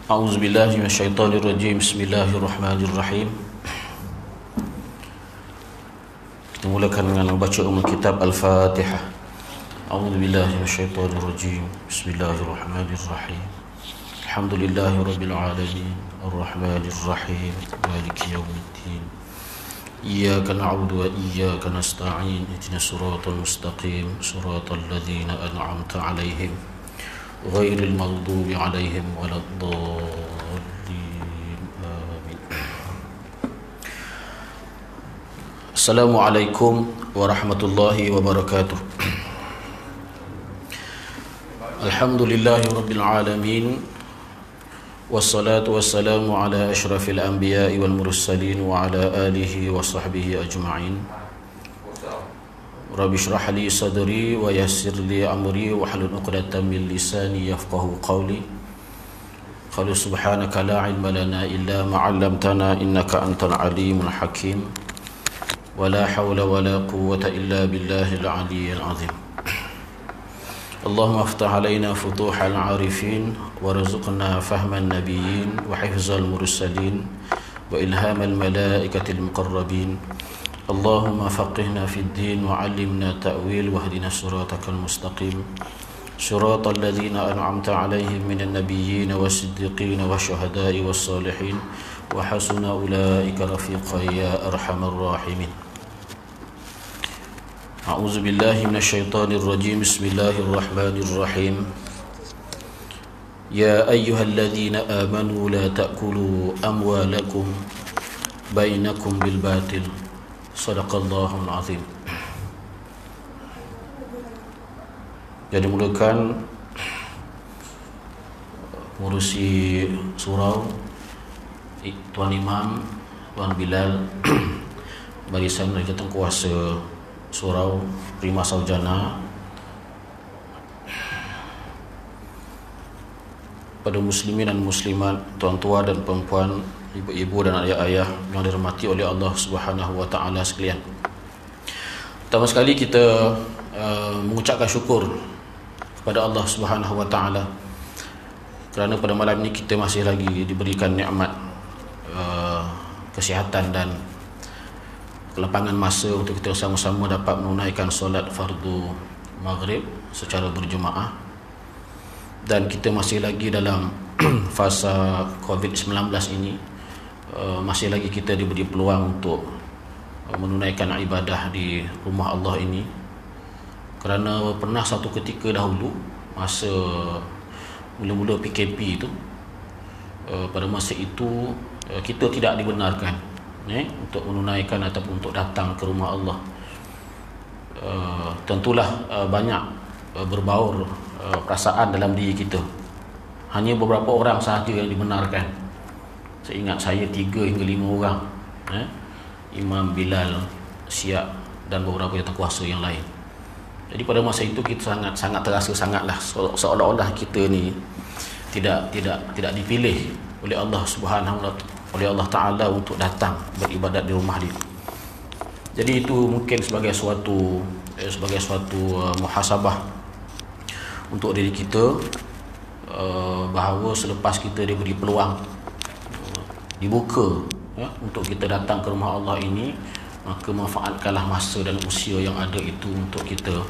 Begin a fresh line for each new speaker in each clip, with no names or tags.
A'udzubillahi minasyaitonirrajim. Bismillahirrahmanirrahim. Kita mulakan dengan membaca kitab Al-Fatihah. A'udzubillahi minasyaitonirrajim. Bismillahirrahmanirrahim. Alhamdulillahirabbil alamin, arrahmanirrahim, maliki yaumiddin. Iyyaka na'budu wa iyyaka nasta'in. Ihdinas siratal mustaqim, siratal ladzina an'amta 'alaihim ghairil maghdubi 'alaihim waladdallin. Amin. Assalamualaikum warahmatullahi wabarakatuh. Alhamdulillahirabbil alamin. Wassalatu wassalamu ala asyrafil anbiya'i wal mursalin wa ala alihi wa sahbihi ajma'in. Rabbi shrah li sadri wa yassir li amri wa hlul 'uqdatam min lisani yafqahu qawli. Qala subhanaka la ilma lana illa ma 'allamtana innaka antal alimul hakim. Wa la hawla wa la quwwata illa billahil 'aliyyil 'azim. Allahumma aftah alaina futuhal 'arifin warzuqna fahman nabiyyin wa hifzal mursalin wa ilhamal malaikatil muqarrabin. Allahumma faqihna fid din wa 'allimna ta'wil wahdina siratal mustaqim. Siratal ladzina an'amta 'alaihim minan nabiyyin was-siddiqin wasyuhada'i was-salihin wa hasuna ulaika rafiqa ya arhamar rahimin. A'udzu billahi minasyaitonir rajim. Bismillahirrahmanirrahim. Ya ayyuhalladzina amanu la ta'kulu amwalakum bainakum bil batil. Sadaqallahul azim. Jadi mulakan ngurusi surau Tuan Imam, Tuan Bilal barisan jawatan kuasa surau Prima Saujana. Pada muslimin dan muslimat, tuan tua dan perempuan, ibu-ibu dan ayah-ayah yang dirahmati oleh Allah Subhanahu wa taala sekalian. Pertama sekali kita mengucapkan syukur kepada Allah Subhanahu wa taala kerana pada malam ini kita masih lagi diberikan nikmat kesihatan dan kelapangan masa untuk kita sama-sama dapat menunaikan solat fardu maghrib secara berjemaah. Dan kita masih lagi dalam fasa COVID-19 ini, masih lagi kita diberi peluang untuk menunaikan ibadah di rumah Allah ini. Kerana pernah satu ketika dahulu, masa mula-mula PKP itu, pada masa itu kita tidak dibenarkan untuk menunaikan ataupun untuk datang ke rumah Allah. Tentulah banyak berbaur perasaan dalam diri kita. Hanya beberapa orang sahaja yang dibenarkan. Seingat saya 3 hingga 5 orang, Imam, Bilal, Syiah dan beberapa yang kuasa yang lain. Jadi pada masa itu kita sangat terasa sangatlah seolah-olah kita ni tidak dipilih oleh Allah Subhanahu oleh Allah Taala untuk datang beribadat di rumah dia. Jadi itu mungkin sebagai suatu muhasabah untuk diri kita, bahawa selepas kita diberi peluang dibuka untuk kita datang ke rumah Allah ini, maka manfaatkanlah masa dan usia yang ada itu untuk kita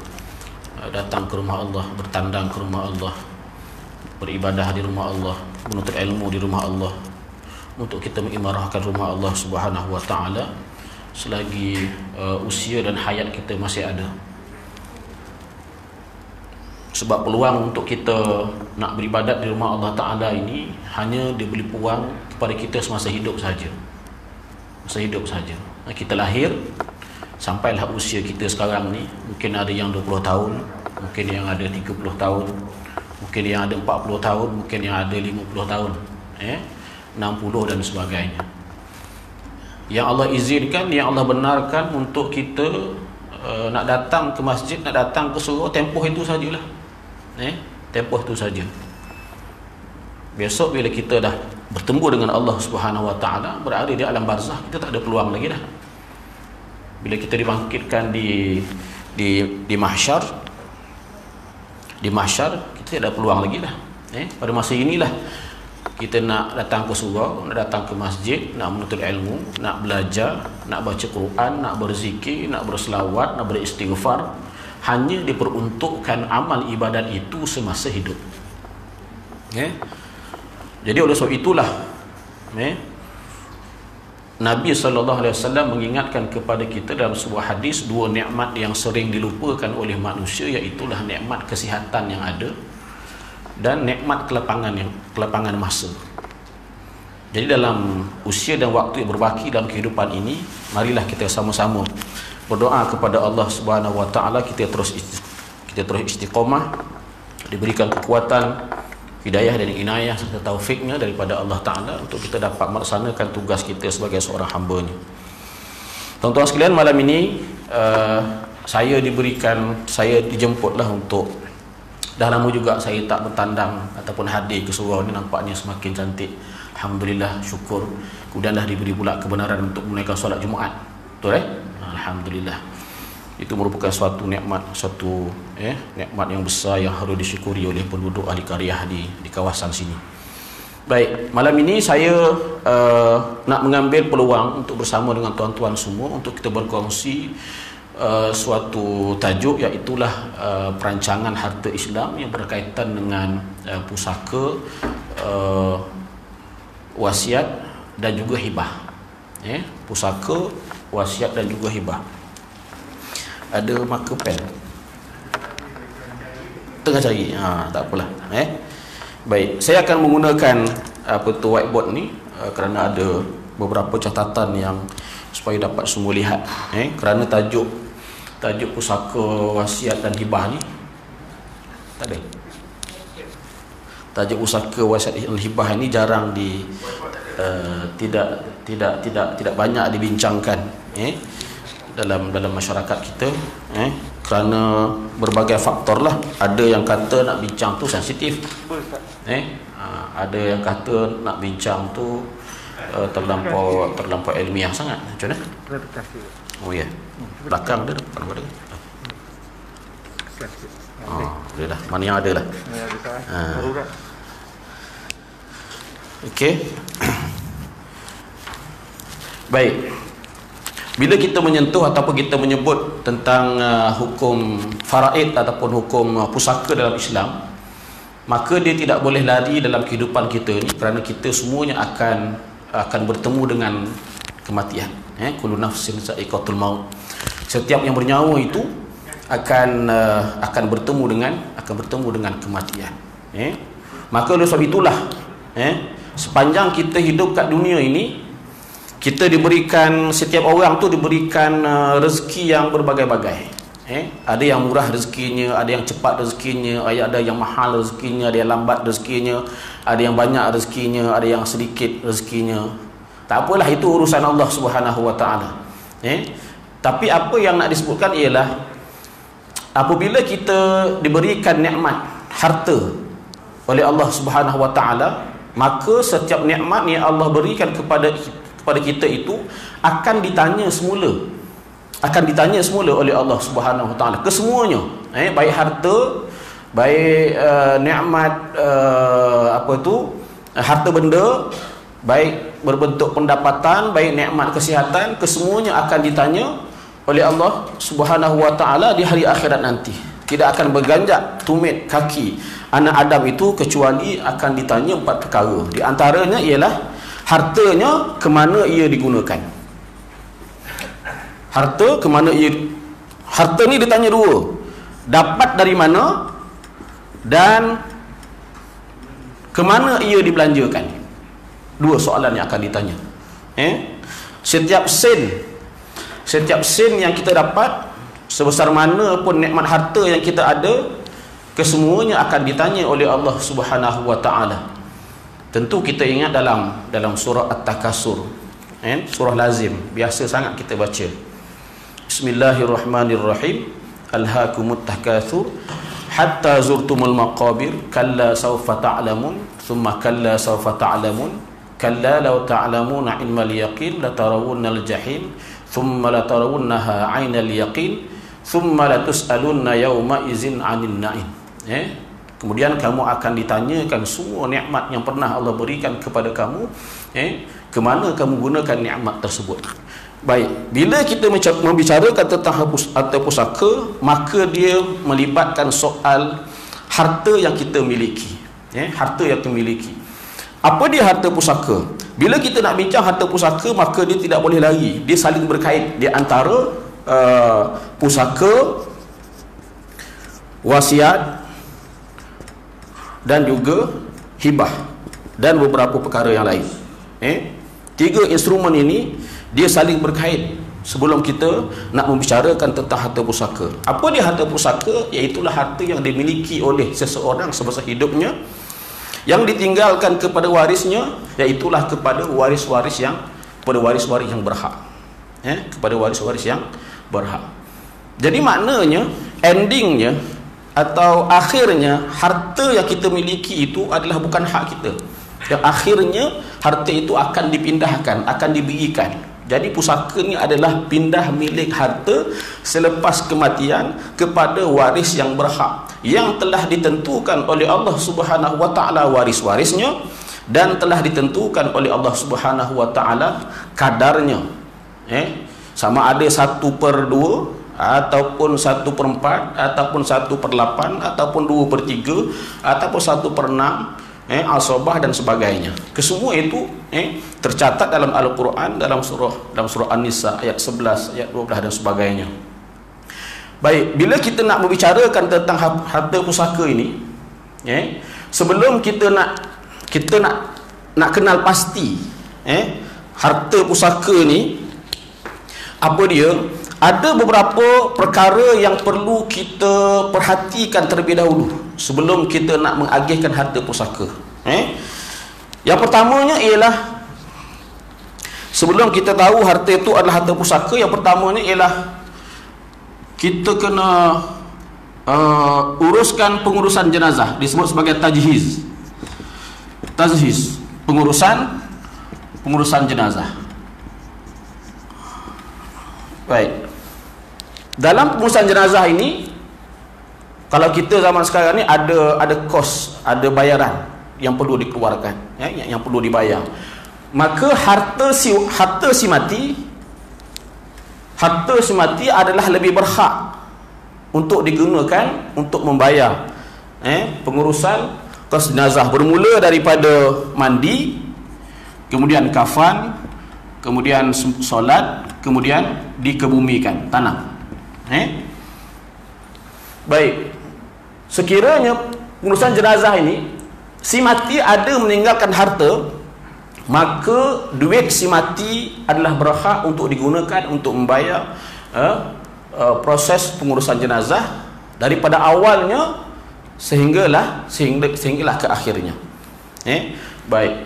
datang ke rumah Allah, bertandang ke rumah Allah, beribadah di rumah Allah, menuntut ilmu di rumah Allah, untuk kita mengimarahkan rumah Allah Subhanahu wa taala selagi usia dan hayat kita masih ada. Sebab peluang untuk kita nak beribadat di rumah Allah Ta'ala ini hanya diberi peluang kepada kita semasa hidup saja. Masa hidup saja. Kita lahir sampailah usia kita sekarang ni, mungkin ada yang 20 tahun, mungkin yang ada 30 tahun, mungkin yang ada 40 tahun, mungkin yang ada 50 tahun, 60 dan sebagainya. Yang Allah izinkan, yang Allah benarkan untuk kita nak datang ke masjid, nak datang ke surau, tempoh itu sajalah. Tempoh itu saja. Besok bila kita dah bertemu dengan Allah Subhanahu wa taala, berada di alam barzakh, kita tak ada peluang lagi dah. Bila kita dibangkitkan di mahsyar, kita tak ada peluang lagi dah. Pada masa inilah kita nak datang ke surau, nak datang ke masjid, nak menuntut ilmu, nak belajar, nak baca Quran, nak berzikir, nak berselawat, nak beristighfar, hanya diperuntukkan amal ibadat itu semasa hidup. Jadi oleh sebab itulah Nabi SAW mengingatkan kepada kita dalam sebuah hadis dua nikmat yang sering dilupakan oleh manusia, iaitulah nikmat kesihatan yang ada dan nikmat kelapangan masa. Jadi dalam usia dan waktu yang berbaki dalam kehidupan ini, marilah kita sama-sama berdoa kepada Allah Subhanahu Wa Taala, kita terus istiqamah, diberikan kekuatan, hidayah dan inayah serta taufiknya daripada Allah Ta'ala untuk kita dapat melaksanakan tugas kita sebagai seorang hamba-Nya. Tuan-tuan sekalian, malam ini saya dijemputlah untuk, dah lama juga saya tak bertandang ataupun hadir ke surau ni, nampaknya semakin cantik. Alhamdulillah, syukur. Kemudian dah diberi pula kebenaran untuk menunaikan solat Jumaat. Betul Alhamdulillah. Itu merupakan suatu nikmat, nikmat yang besar yang harus disyukuri oleh penduduk ahli qaryah di kawasan sini. Baik, malam ini saya nak mengambil peluang untuk bersama dengan tuan-tuan semua untuk kita berkongsi suatu tajuk, iaitulah perancangan harta Islam yang berkaitan dengan pusaka, wasiat dan juga hibah. Pusaka, wasiat dan juga hibah. Ada marker pen tengah cari, tak apalah. Baik, saya akan menggunakan whiteboard ni kerana ada beberapa catatan yang supaya dapat semua lihat. Kerana tajuk pusaka, wasiat dan hibah ni tak ada. Tajuk pusaka, wasiat dan hibah ini jarang tidak banyak dibincangkan dalam masyarakat kita, kerana berbagai faktor lah. Ada yang kata nak bincang tu sensitif, ada yang kata nak bincang tu terlampau ilmiah sangat. Macam mana? Oh ya, belakang dia depan ada. Boleh dah, mana yang ada lah. Okey. Baik. Bila kita menyentuh ataupun kita menyebut tentang hukum faraid ataupun hukum pusaka dalam Islam, maka dia tidak boleh lari dalam kehidupan kita ni, kerana kita semuanya akan bertemu dengan kematian. Kullu nafsin sa'iqatul maut. Setiap yang bernyawa itu akan bertemu dengan kematian. Maka oleh sebab itulah sepanjang kita hidup kat dunia ini, kita diberikan, setiap orang tu diberikan rezeki yang berbagai-bagai. Ada yang murah rezekinya, ada yang cepat rezekinya, ada yang mahal rezekinya, ada yang lambat rezekinya, ada yang banyak rezekinya, ada yang sedikit rezekinya. Tak apalah, itu urusan Allah Subhanahu Wa Taala. Tapi apa yang nak disebutkan ialah apabila kita diberikan nikmat harta oleh Allah Subhanahu Wa Taala, maka setiap nikmat yang Allah berikan kepada kita itu akan ditanya semula oleh Allah Subhanahu Wa Taala, kesemuanya, baik harta, baik nikmat harta benda, baik berbentuk pendapatan, baik nikmat kesihatan, kesemuanya akan ditanya oleh Allah Subhanahu Wa Taala di hari akhirat nanti. Tidak akan berganjak tumit kaki anak Adam itu kecuali akan ditanya 4 perkara. Di antaranya ialah hartanya kemana ia digunakan. Harta ni ditanya 2. Dapat dari mana dan kemana ia dibelanjakan. 2 soalan yang akan ditanya. Setiap sen yang kita dapat, sebesar mana pun nikmat harta yang kita ada, kesemuanya akan ditanya oleh Allah Subhanahu Wa Taala. Tentu kita ingat dalam surah At-Takasur, surah lazim, biasa sangat kita baca. Bismillahirrahmanirrahim. Alhaakumut takatsur hatta zurtumul maqabir kalla sawfa ta'lamun thumma kalla sawfa ta'lamun kalla law ta'lamuna ilmal yaqin latarawunnal jahim thumma latarawunnaha 'ainal yaqin thumma latus'alunna yawma idzin 'anil na'im. Kemudian kamu akan ditanyakan semua nikmat yang pernah Allah berikan kepada kamu, ke mana kamu gunakan nikmat tersebut. Baik, bila kita membicarakan tentang harta pusaka, maka dia melibatkan soal harta yang kita miliki. Harta yang kita miliki. Apa dia harta pusaka? Bila kita nak bincang harta pusaka, maka dia tidak boleh lari. Dia saling berkait di antara pusaka, wasiat dan juga hibah dan beberapa perkara yang lain. Tiga instrumen ini dia saling berkait sebelum kita nak membicarakan tentang harta pusaka. Apa dia harta pusaka? Iaitulah harta yang dimiliki oleh seseorang semasa hidupnya, yang ditinggalkan kepada warisnya, iaitulah kepada waris-waris yang berhak. Kepada waris-waris yang berhak. Jadi maknanya endingnya atau akhirnya harta yang kita miliki itu adalah bukan hak kita. Yang akhirnya harta itu akan dipindahkan, akan diberikan. Jadi pusaka ni adalah pindah milik harta selepas kematian kepada waris yang berhak, yang telah ditentukan oleh Allah Subhanahu wa taala waris-warisnya, dan telah ditentukan oleh Allah Subhanahu wa taala kadarnya. Sama ada 1/2 ataupun 1/4 ataupun 1/8 ataupun 2/3 ataupun 1/6, asabah dan sebagainya. Kesemua itu tercatat dalam Al-Quran, dalam surah An-Nisa ayat 11, ayat 12 dan sebagainya. Baik, bila kita nak membicarakan tentang harta pusaka ini, sebelum kita nak kenal pasti harta pusaka ni apa dia, ada beberapa perkara yang perlu kita perhatikan terlebih dahulu sebelum kita nak mengagihkan harta pusaka. Yang pertamanya ialah, sebelum kita tahu harta itu adalah harta pusaka, yang pertamanya ialah kita kena uruskan pengurusan jenazah, disebut sebagai tajhiz. Pengurusan jenazah. Baik. Dalam pengurusan jenazah ini, kalau kita zaman sekarang ni ada kos, ada bayaran yang perlu dikeluarkan, yang perlu dibayar. Maka harta si mati adalah lebih berhak untuk digunakan untuk membayar pengurusan kos jenazah, bermula daripada mandi, kemudian kafan, kemudian solat, kemudian dikebumikan tanam. Baik, sekiranya pengurusan jenazah ini si mati ada meninggalkan harta, maka duit si mati adalah berhak untuk digunakan untuk membayar proses pengurusan jenazah daripada awalnya sehinggalah ke akhirnya. Baik.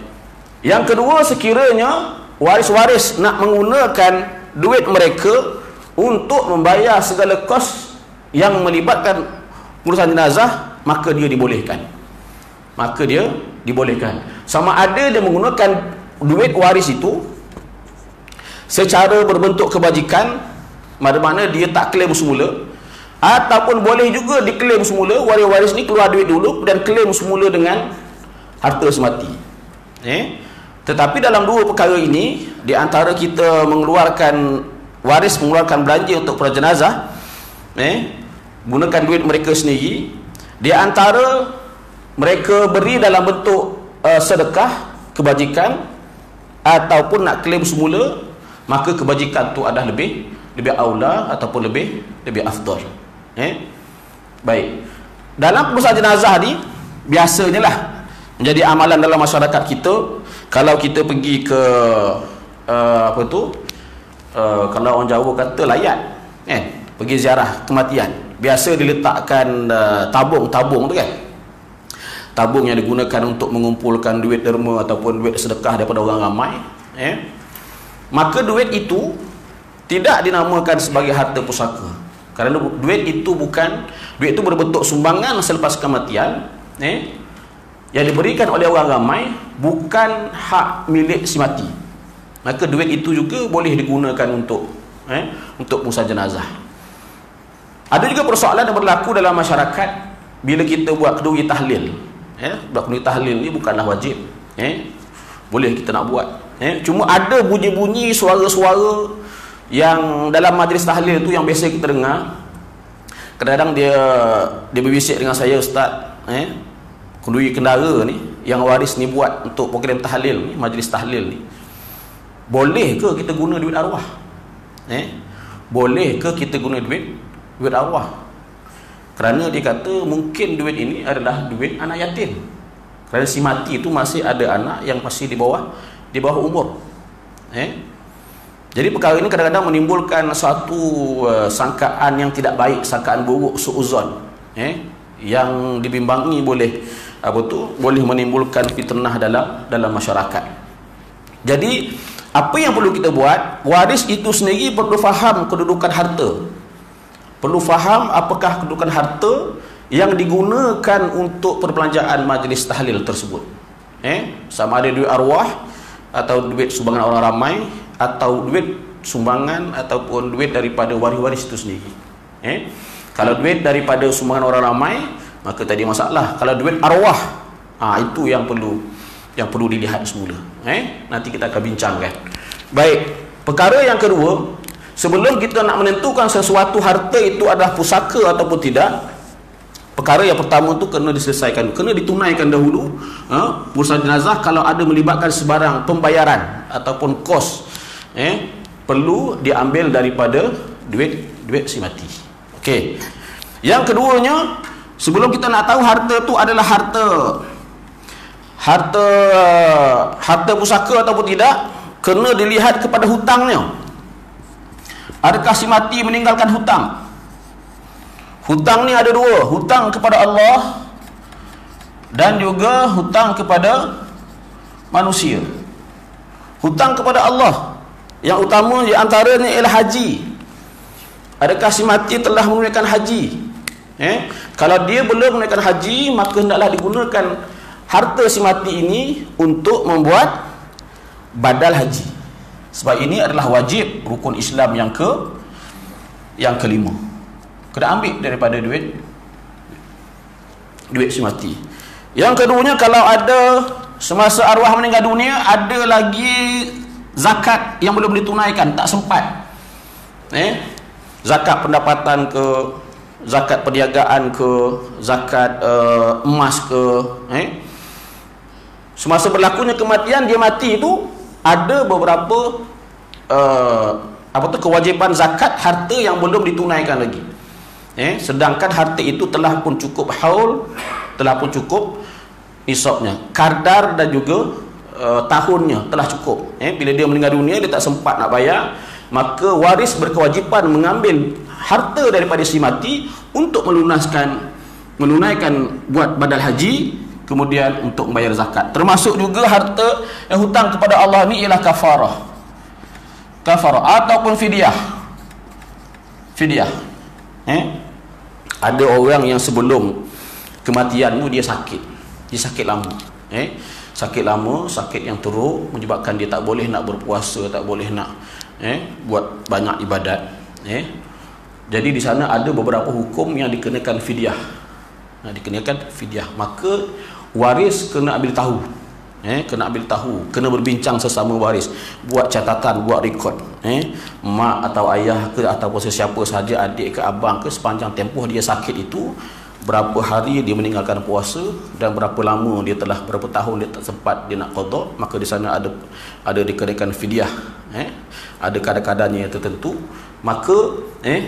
Yang kedua, sekiranya waris-waris nak menggunakan duit mereka untuk membayar segala kos yang melibatkan pengurusan jenazah, maka dia dibolehkan. Sama ada dia menggunakan duit waris itu secara berbentuk kebajikan, mana dia tak claim semula, ataupun boleh juga diklaim semula, waris-waris ni keluar duit dulu dan claim semula dengan harta semati. Tetapi dalam dua perkara ini, di antara kita mengeluarkan belanja untuk para jenazah, gunakan duit mereka sendiri, di antara mereka beri dalam bentuk sedekah, kebajikan, ataupun nak claim semula, maka kebajikan tu adalah lebih aula ataupun lebih afdal. Baik. Dalam pengurusan jenazah ni biasanya lah menjadi amalan dalam masyarakat kita. Kalau kita pergi ke kalau orang Jawa kata layat, pergi ziarah kematian, biasa diletakkan tabung tu kan, tabung yang digunakan untuk mengumpulkan duit derma ataupun duit sedekah daripada orang ramai. Maka duit itu tidak dinamakan sebagai harta pusaka, kerana duit itu berbentuk sumbangan selepas kematian, yang diberikan oleh orang ramai, bukan hak milik si mati. Maka duit itu juga boleh digunakan untuk pengurusan jenazah. Ada juga persoalan yang berlaku dalam masyarakat, bila kita buat kenduri tahlil, buat kenduri tahlil ni bukanlah wajib, boleh kita nak buat, cuma ada bunyi-bunyi suara-suara yang dalam majlis tahlil tu yang biasa kita dengar. Kadang-kadang dia berbisik dengan saya, ustaz, kenduri kendara ni yang waris ni buat untuk program tahlil ni, majlis tahlil ni, boleh ke kita guna duit arwah? Boleh ke kita guna duit arwah? Kerana dia kata mungkin duit ini adalah duit anak yatim. Kerana si mati itu masih ada anak yang masih di bawah umur. Jadi perkara ini kadang-kadang menimbulkan suatu sangkaan yang tidak baik, sangkaan buruk, suuzon, yang dibimbangi boleh boleh menimbulkan fitnah dalam masyarakat. Jadi apa yang perlu kita buat, waris itu sendiri perlu faham kedudukan harta. Perlu faham apakah kedudukan harta yang digunakan untuk perbelanjaan majlis tahlil tersebut. Sama ada duit arwah atau duit sumbangan orang ramai, atau duit sumbangan ataupun duit daripada waris-waris itu sendiri. Kalau duit daripada sumbangan orang ramai, maka tadi masalah. Kalau duit arwah, itu yang perlu dilihat semula. Nanti kita akan bincangkan. Baik, perkara yang kedua, sebelum kita nak menentukan sesuatu harta itu adalah pusaka ataupun tidak, perkara yang pertama tu kena diselesaikan, kena ditunaikan dahulu. Urusan jenazah kalau ada melibatkan sebarang pembayaran ataupun kos, perlu diambil daripada duit si mati. Okey. Yang keduanya, sebelum kita nak tahu harta tu adalah harta pusaka ataupun tidak, kena dilihat kepada hutangnya. Adakah si mati meninggalkan hutang? Hutang ni ada dua, hutang kepada Allah dan juga hutang kepada manusia. Hutang kepada Allah yang utama di antaranya ialah haji. Adakah si mati telah menunaikan haji? Kalau dia belum menunaikan haji, maka hendaklah digunakan harta si mati ini untuk membuat badal haji. Sebab ini adalah wajib rukun Islam yang kelima. Kena ambil daripada duit si mati. Yang keduanya, kalau ada semasa arwah meninggal dunia ada lagi zakat yang belum ditunaikan, tak sempat. Zakat pendapatan ke, zakat perniagaan ke, zakat emas ke, semasa berlakunya kematian, dia mati itu ada beberapa kewajipan zakat harta yang belum ditunaikan lagi. Sedangkan harta itu telah pun cukup haul, telah pun cukup nisabnya, kadar dan juga tahunnya telah cukup. Bila dia meninggal dunia, dia tak sempat nak bayar, maka waris berkewajipan mengambil harta daripada si mati untuk menunaikan buat badal haji, kemudian untuk membayar zakat. Termasuk juga harta yang hutang kepada Allah ni ialah kafarah ataupun fidyah. Ada orang yang sebelum kematian tu dia sakit lama, sakit yang teruk menyebabkan dia tak boleh nak berpuasa, tak boleh nak buat banyak ibadat. Jadi di sana ada beberapa hukum yang dikenakan fidyah. Maka waris kena ambil tahu, kena berbincang sesama waris, buat catatan, buat rekod. Mak atau ayah ke ataupun sesiapa sahaja, adik ke abang ke, sepanjang tempoh dia sakit itu, berapa hari dia meninggalkan puasa dan berapa lama dia telah, berapa tahun dia tak sempat dia nak qada, maka di sana ada dikenakan fidyah. Ada kadar-kadarnya tertentu. Maka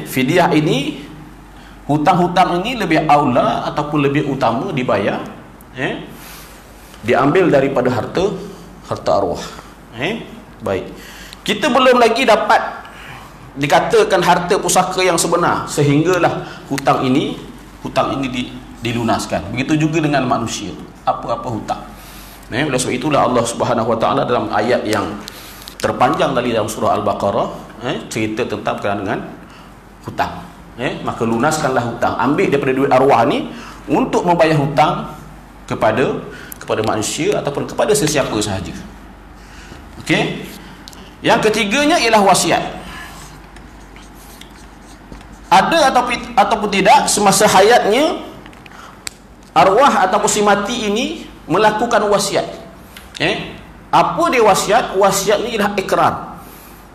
fidyah ini, hutang-hutang ini lebih aula ataupun lebih utama dibayar, diambil daripada harta arwah. Baik, kita belum lagi dapat dikatakan harta pusaka yang sebenar, sehinggalah hutang ini dilunaskan. Begitu juga dengan manusia, apa-apa hutang. Oleh sebab itulah Allah Subhanahu Wa Taala dalam ayat yang terpanjang tadi dalam surah Al-Baqarah, cerita tentang berkenaan dengan hutang. Maka lunaskanlah hutang, ambil daripada duit arwah ni untuk membayar hutang kepada manusia ataupun kepada sesiapa sahaja. Okey. Yang ketiganya ialah wasiat. Ada ataupun tidak semasa hayatnya arwah ataupun si mati ini melakukan wasiat. Apa dia wasiat? Wasiat ni ialah ikrar,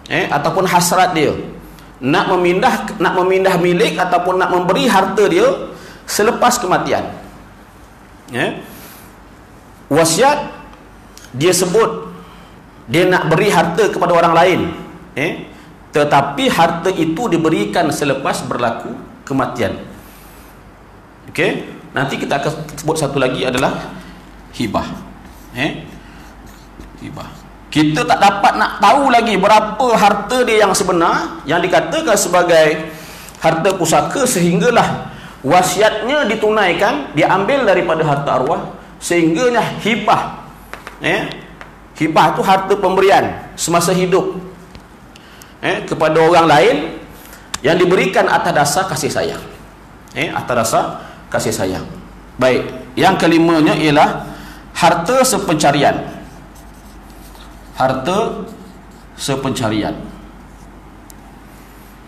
ataupun hasrat dia nak memindah milik ataupun nak memberi harta dia selepas kematian. Wasiat dia sebut dia nak beri harta kepada orang lain, tetapi harta itu diberikan selepas berlaku kematian. Okey, nanti kita akan sebut satu lagi adalah hibah. Hibah. Kita tak dapat nak tahu lagi berapa harta dia yang sebenar yang dikatakan sebagai harta pusaka, sehinggalah wasiatnya ditunaikan, diambil daripada harta arwah, sehingganya hibah. Hibah itu harta pemberian semasa hidup kepada orang lain yang diberikan atas dasar kasih sayang. Atas dasar kasih sayang. Baik, yang kelimanya ialah harta sepencarian. Harta sepencarian.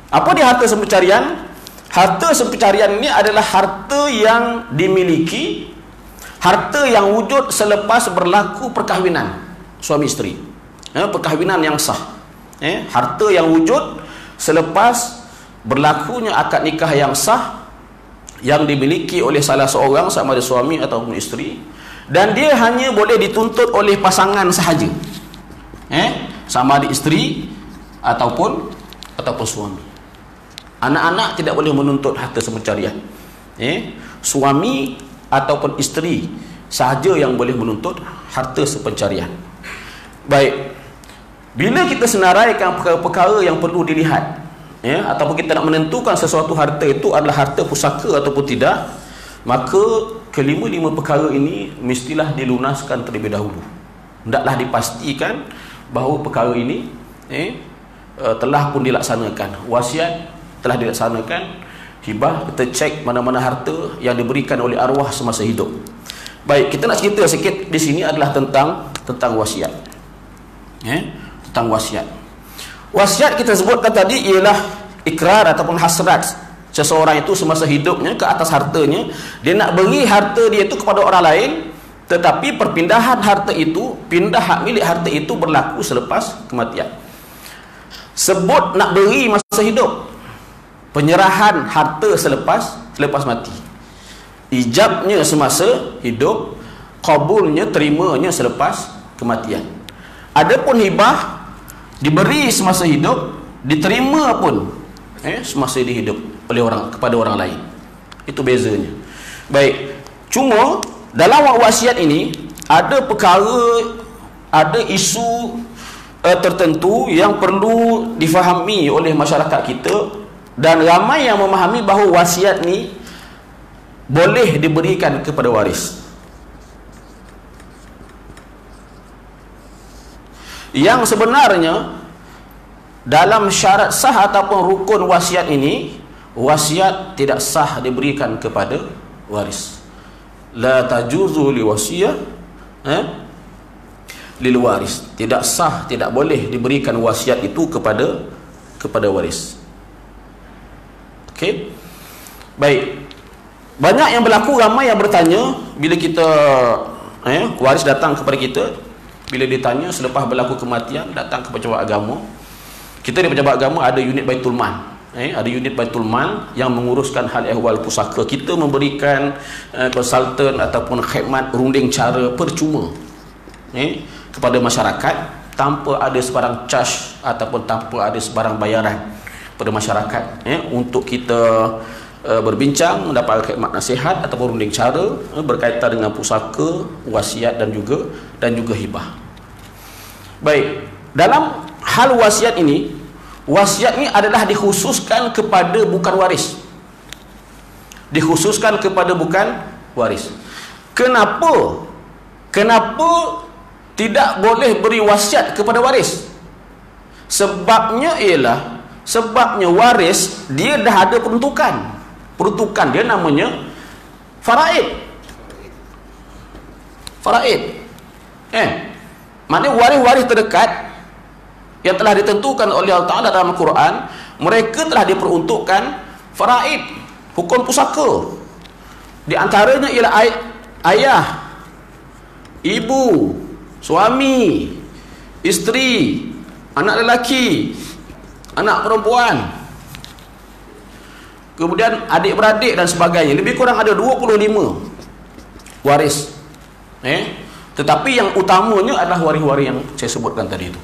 Apa dia harta sepencarian? Harta sepencarian ini adalah harta yang dimiliki, harta yang wujud selepas berlaku perkahwinan suami isteri, perkahwinan yang sah. Harta yang wujud selepas berlakunya akad nikah yang sah, yang dimiliki oleh salah seorang, sama ada suami ataupun isteri, dan dia hanya boleh dituntut oleh pasangan sahaja, sama ada isteri ataupun suami. Anak-anak tidak boleh menuntut harta sepencarian. Suami ataupun isteri sahaja yang boleh menuntut harta sepencarian. Baik, bila kita senaraikan perkara-perkara yang perlu dilihat, ataupun kita nak menentukan sesuatu harta itu adalah harta pusaka ataupun tidak, maka kelima-lima perkara ini mestilah dilunaskan terlebih dahulu. Hendaklah dipastikan bahawa perkara ini telah pun dilaksanakan. Wasiat telah dilaksanakan, hibah kita cek mana-mana harta yang diberikan oleh arwah semasa hidup. Baik, kita nak cerita sikit di sini adalah tentang wasiat. Tentang wasiat. Wasiat kita sebutkan tadi ialah ikrar ataupun hasrat seseorang itu semasa hidupnya ke atas hartanya. Dia nak beri harta dia itu kepada orang lain, tetapi perpindahan harta itu, pindah hak milik harta itu berlaku selepas kematian. Sebut nak beri masa hidup, penyerahan harta selepas mati. Ijabnya semasa hidup, qabulnya, terimanya selepas kematian. Adapun hibah diberi semasa hidup, diterima pun semasa dia hidup oleh kepada orang lain. Itu bezanya. Baik, cuma dalam wasiat ini ada perkara, ada isu tertentu yang perlu difahami oleh masyarakat kita, dan ramai yang memahami bahawa wasiat ni boleh diberikan kepada waris. Yang sebenarnya dalam syarat sah ataupun rukun wasiat ini, wasiat tidak sah diberikan kepada waris. La tajuzu li wasiyah lil waris. Tidak sah, tidak boleh diberikan wasiat itu kepada waris. Okey. Baik. Banyak yang berlaku, ramai yang bertanya bila kita waris datang kepada kita, bila ditanya selepas berlaku kematian, datang ke pejabat agama. Kita di pejabat agama ada unit Baitul Mal. Ada unit Baitul Mal yang menguruskan hal ehwal pusaka. Kita memberikan konsultan ataupun khidmat runding cara percuma kepada masyarakat, tanpa ada sebarang charge ataupun tanpa ada sebarang bayaran pada masyarakat, untuk kita berbincang, mendapat khidmat nasihat ataupun runding cara berkaitan dengan pusaka, wasiat dan juga hibah. Baik, dalam hal wasiat ini, wasiat ini adalah dikhususkan kepada bukan waris. Dikhususkan kepada bukan waris. Kenapa tidak boleh beri wasiat kepada waris? Sebabnya waris dia dah ada peruntukan. Peruntukan dia namanya faraid. Maknanya waris-waris terdekat yang telah ditentukan oleh Allah Ta'ala dalam Al-Quran, mereka telah diperuntukkan faraid, hukum pusaka. Di antaranya ialah ayah, ibu, suami, isteri, anak lelaki, anak perempuan, kemudian adik-beradik dan sebagainya. Lebih kurang ada 25 waris. Tetapi yang utamanya adalah waris-waris yang saya sebutkan tadi itu.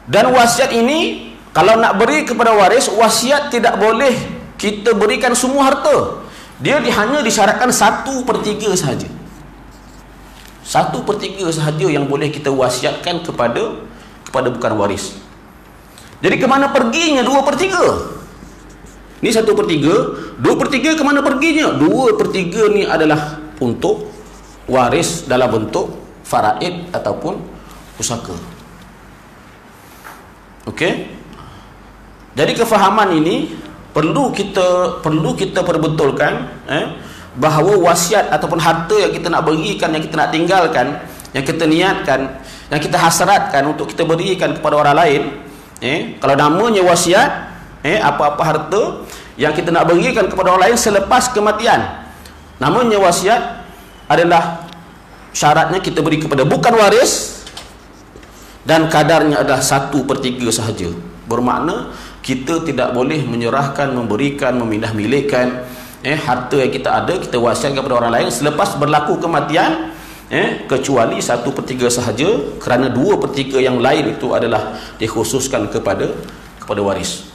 Dan wasiat ini, kalau nak beri kepada waris, wasiat tidak boleh kita berikan semua harta. Dia hanya disyaratkan 1/3 sahaja. 1/3 sahaja yang boleh kita wasiatkan kepada bukan waris. Jadi kemana perginya 2/3? Ni 1/3. 2/3 kemana perginya? 2/3 ni adalah untuk waris dalam bentuk faraid ataupun pusaka. Okey? Jadi kefahaman ini perlu kita perbetulkan, bahawa wasiat ataupun harta yang kita nak berikan, yang kita nak tinggalkan, yang kita niatkan, yang kita hasratkan untuk kita berikan kepada orang lain, kalau namanya wasiat, apa-apa harta yang kita nak berikan kepada orang lain selepas kematian, namanya wasiat, adalah syaratnya kita beri kepada bukan waris, dan kadarnya adalah 1/3 sahaja. Bermakna kita tidak boleh menyerahkan, memberikan, memindah milikkan harta yang kita ada, kita wasiatkan kepada orang lain selepas berlaku kematian, kecuali 1/3 sahaja, kerana 2/3 yang lain itu adalah dikhususkan kepada waris.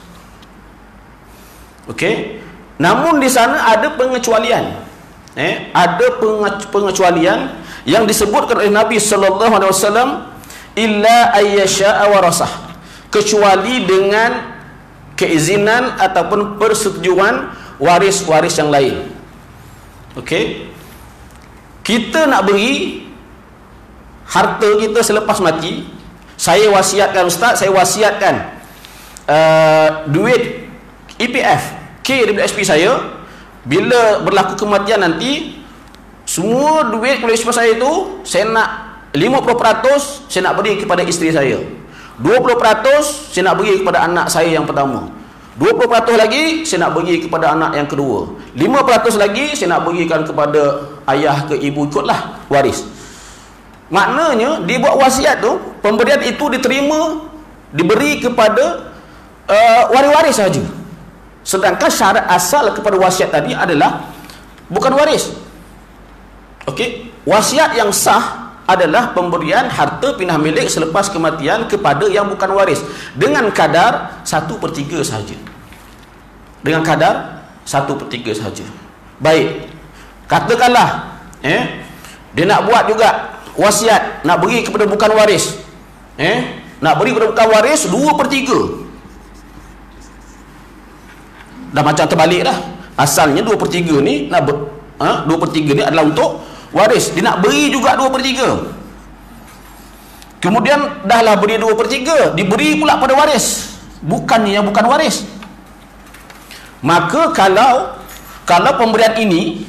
Okey. Namun di sana ada pengecualian. Ada pengecualian yang disebutkan oleh Nabi sallallahu alaihi wasallam, illa ayyasha'a warasah, kecuali dengan keizinan ataupun persetujuan waris-waris yang lain. Okey. Kita nak beri harta kita selepas mati, saya wasiatkan ustaz, saya wasiatkan duit EPF KWSP saya, bila berlaku kematian nanti, semua duit KWSP saya itu, saya nak 50% saya nak beri kepada isteri saya, 20% saya nak beri kepada anak saya yang pertama, 20% lagi saya nak beri kepada anak yang kedua, 5% lagi saya nak berikan kepada ayah ke ibu, ikutlah waris. Maknanya dibuat wasiat tu, pemberian itu diberi kepada waris-waris saja. Sedangkan syarat asal kepada wasiat tadi adalah bukan waris. Okey, wasiat yang sah adalah pemberian harta pindah milik selepas kematian kepada yang bukan waris dengan kadar 1/3 sahaja. Dengan kadar 1/3 sahaja. Baik. Katakanlah dia nak buat juga wasiat, nak beri kepada bukan waris. Nak beri kepada bukan waris 2/3. Dah macam terbalik dah. Asalnya 2/3 ni nak 2/3 ni adalah untuk waris. Dia nak beri juga 2/3. Kemudian dahlah beri 2/3, diberi pula pada waris, bukan yang bukan waris. Maka kalau pemberian ini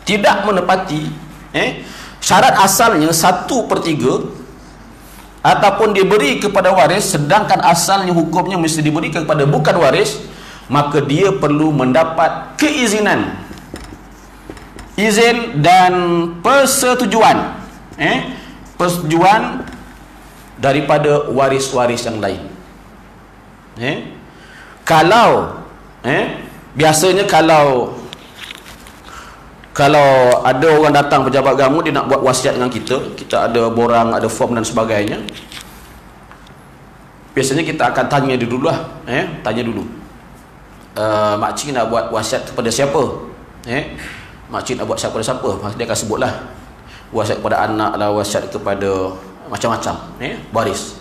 tidak menepati syarat asalnya 1/3 ataupun diberi kepada waris, sedangkan asalnya hukumnya mesti diberikan kepada bukan waris, maka dia perlu mendapat keizinan, izin dan persetujuan persetujuan daripada waris-waris yang lain. Kalau biasanya kalau ada orang datang pejabat agama, dia nak buat wasiat dengan kita ada borang, ada form dan sebagainya, biasanya kita akan tanya dulu lah, tanya dulu, makcik nak buat wasiat kepada siapa? Makcik nak buat wasiat kepada siapa? Dia akan sebutlah, wasiat kepada anak lah, wasiat kepada macam-macam waris.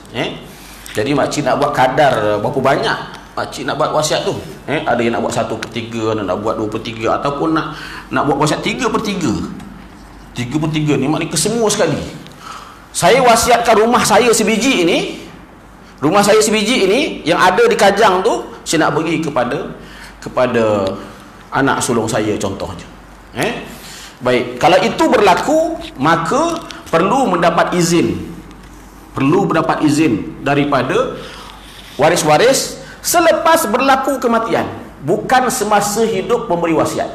Jadi makcik nak buat kadar berapa banyak makcik nak buat wasiat tu. Ada yang nak buat 1/3, ada nak buat 2/3, ataupun nak buat wasiat 3/3. 3/3 ni maknanya kesemua sekali. Saya wasiatkan rumah saya sebiji ini, yang ada di Kajang tu, saya nak bagi kepada anak sulung saya contohnya. Baik, kalau itu berlaku, maka perlu mendapat izin daripada waris-waris selepas berlaku kematian. bukan semasa hidup memberi wasiat.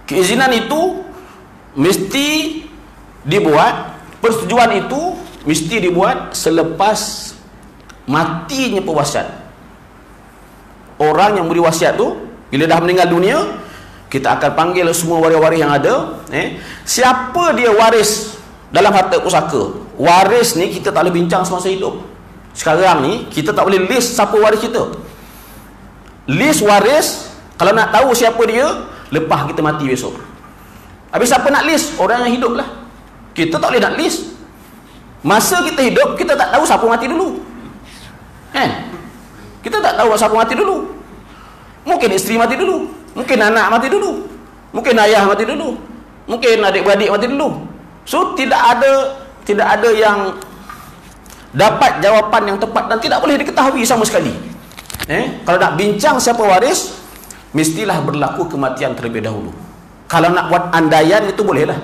Keizinan itu mesti dibuat, persetujuan itu mesti dibuat selepas matinya pewasiat. Orang yang beri wasiat tu bila dah meninggal dunia, kita akan panggil semua waris-waris yang ada, siapa dia waris dalam harta pusaka. Waris ni kita tak boleh bincang semasa hidup. Sekarang ni kita tak boleh list siapa waris kita. List waris, kalau nak tahu siapa dia lepas kita mati besok. Habis siapa nak list? Orang yang hidup lah. Kita tak boleh nak list. Masa kita hidup, kita tak tahu siapa mati dulu, kita tak tahu siapa mati dulu. Mungkin isteri mati dulu, mungkin anak mati dulu, mungkin ayah mati dulu, mungkin adik-beradik mati dulu. So tidak ada yang dapat jawapan yang tepat dan tidak boleh diketahui sama sekali. Kalau nak bincang siapa waris, mestilah berlaku kematian terlebih dahulu. Kalau nak buat andaian itu bolehlah.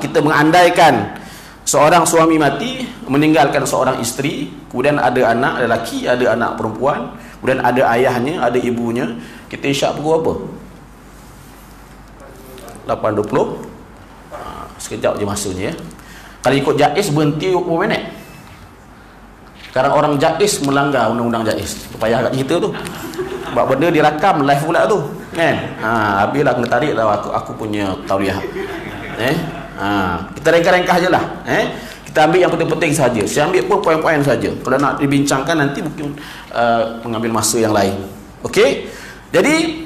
Kita mengandaikan seorang suami mati, meninggalkan seorang isteri, kemudian ada anak lelaki, ada anak perempuan, kemudian ada ayahnya, ada ibunya. Kita isyak pukul apa? 8.20. Sekejap je masanya. Kalau ikut Jais berhenti 20 minit. Sekarang orang Jais melanggar undang-undang Jais. Payah kat kita tu. Sebab benda dirakam live pula tu, habislah kena tarik tau aku punya tauliah. Kita ringkas-ringkas je lah. Kita ambil yang penting-penting saja. Saya ambil pun poin-poin saja. Kalau nak dibincangkan nanti mungkin mengambil masa yang lain. Okey. Jadi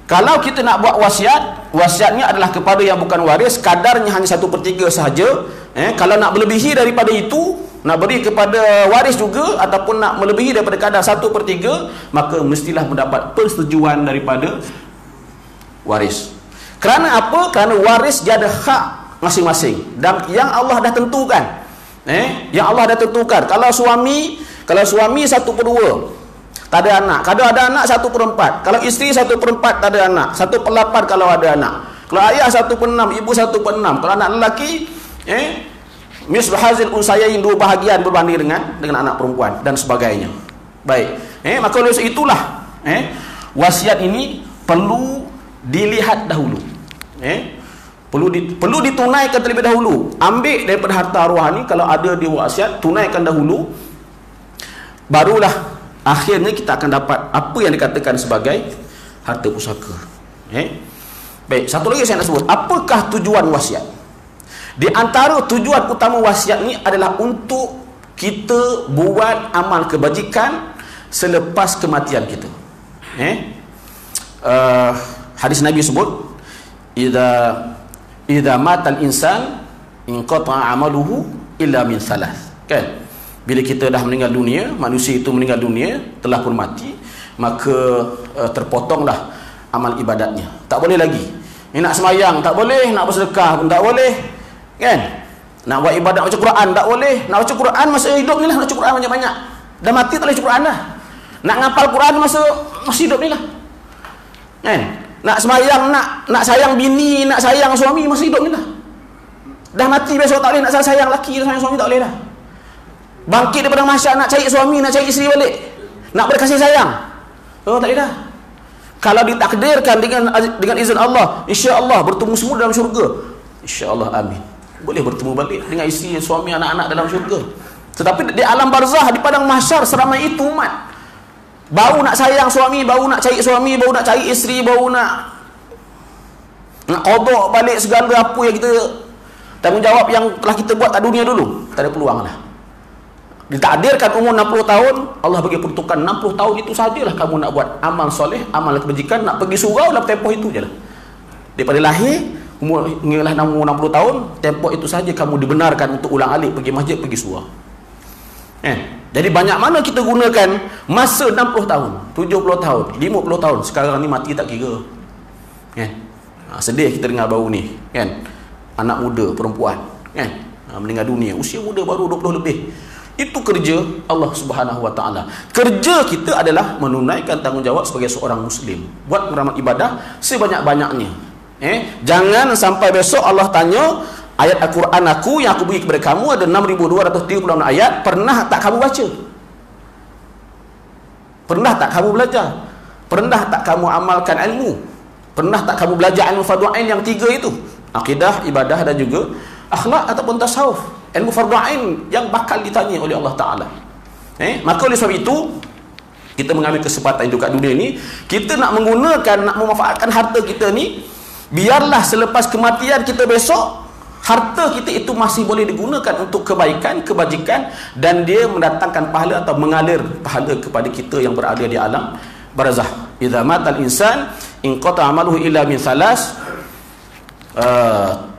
kalau kita nak buat wasiat, wasiatnya adalah kepada yang bukan waris, kadarnya hanya 1/3 sahaja. Kalau nak melebihi daripada itu, nak beri kepada waris juga, ataupun nak melebihi daripada kadar 1/3, maka mestilah mendapat persetujuan daripada waris. Kerana apa? Kerana waris dia ada hak masing-masing dan yang Allah dah tentukan. Yang Allah dah tentukan. Kalau suami 1/2 tak ada anak. Kalau ada anak 1/4. Kalau isteri 1/4 tak ada anak. 1/8 kalau ada anak. Kalau ayah 1/6, ibu 1/6. Kalau anak lelaki, misbah hazil unsayain, 2 bahagian berbanding dengan anak perempuan dan sebagainya. Baik. Maka oleh itulah wasiat ini perlu dilihat dahulu. Perlu ditunaikan terlebih dahulu. Ambil daripada harta arwah ni, kalau ada di wasiat, tunaikan dahulu. Barulah akhirnya kita akan dapat apa yang dikatakan sebagai harta pusaka. Baik, satu lagi saya nak sebut, apakah tujuan wasiat? Di antara tujuan utama wasiat ni adalah untuk kita buat amal kebajikan selepas kematian kita. Hadis Nabi sebut, idza matal insan inqata'a amaluhu illa min thalath. Kan? Bila kita dah meninggal dunia, manusia itu meninggal dunia, telah pun mati, maka terpotonglah amal ibadatnya. Tak boleh lagi. Nak semayang tak boleh, nak bersedekah pun tak boleh. Kan? Nak buat ibadat baca Quran tak boleh. Nak baca Quran masa hidup ni lah, nak baca Quran banyak-banyak. Dah mati tak boleh baca Quran dah. Nak ngapal Quran masa hidup ni lah. Kan? Nak semayang, nak sayang bini, nak sayang suami masa hidup ni lah. Dah mati besok tak boleh nak sayang laki, sayang suami tak boleh dah. Bangkit daripada mahsyar nak cari suami, nak cari isteri balik, nak berkasih sayang, tak boleh dah. Kalau ditakdirkan dengan izin Allah, insya-Allah bertemu semua dalam syurga, insya-Allah, amin, boleh bertemu balik dengan isteri, suami, anak-anak dalam syurga. Tetapi di alam barzah, di padang mahsyar, seramai itu umat, bau nak sayang suami, bau nak cari suami, bau nak cari isteri, bau nak qada balik segala apa yang kita tanggungjawab yang telah kita buat kat dunia dulu, tak ada peluang lah. Ditakdirkan umur 60 tahun, Allah bagi peruntukan 60 tahun itu sajalah kamu nak buat amal soleh, amal kebajikan, nak pergi surau dalam tempoh itu je lah. Daripada lahir, umur 60 tahun, tempoh itu saja kamu dibenarkan untuk ulang alik pergi masjid, pergi surau. Jadi banyak mana kita gunakan masa 60 tahun, 70 tahun, 50 tahun, sekarang ni mati tak kira. Sedih kita dengar baru ni, kan? Anak muda, perempuan, kan? Meninggal dunia, usia muda baru 20 lebih. Itu kerja Allah Subhanahu Wa Taala. Kerja kita adalah menunaikan tanggungjawab sebagai seorang Muslim, buat beramal ibadah sebanyak-banyaknya. Jangan sampai besok Allah tanya, ayat Al-Quran aku yang aku beri kepada kamu ada 6.236 ayat, pernah tak kamu baca? Pernah tak kamu belajar? Pernah tak kamu amalkan ilmu? Pernah tak kamu belajar ilmu fardu ain yang 3 itu? Akidah, ibadah dan juga akhlak ataupun tasawuf. Ilmu fardu ain yang bakal ditanya oleh Allah Ta'ala. Maka oleh sebab itu, kita mengambil kesempatan hidup kat dunia ni, kita nak menggunakan, nak memanfaatkan harta kita ni, biarlah selepas kematian kita besok, harta kita itu masih boleh digunakan untuk kebaikan, kebajikan, dan dia mendatangkan pahala atau mengalir pahala kepada kita yang berada di alam barzah. Idza matal insan inqata amaluhu illa min salas,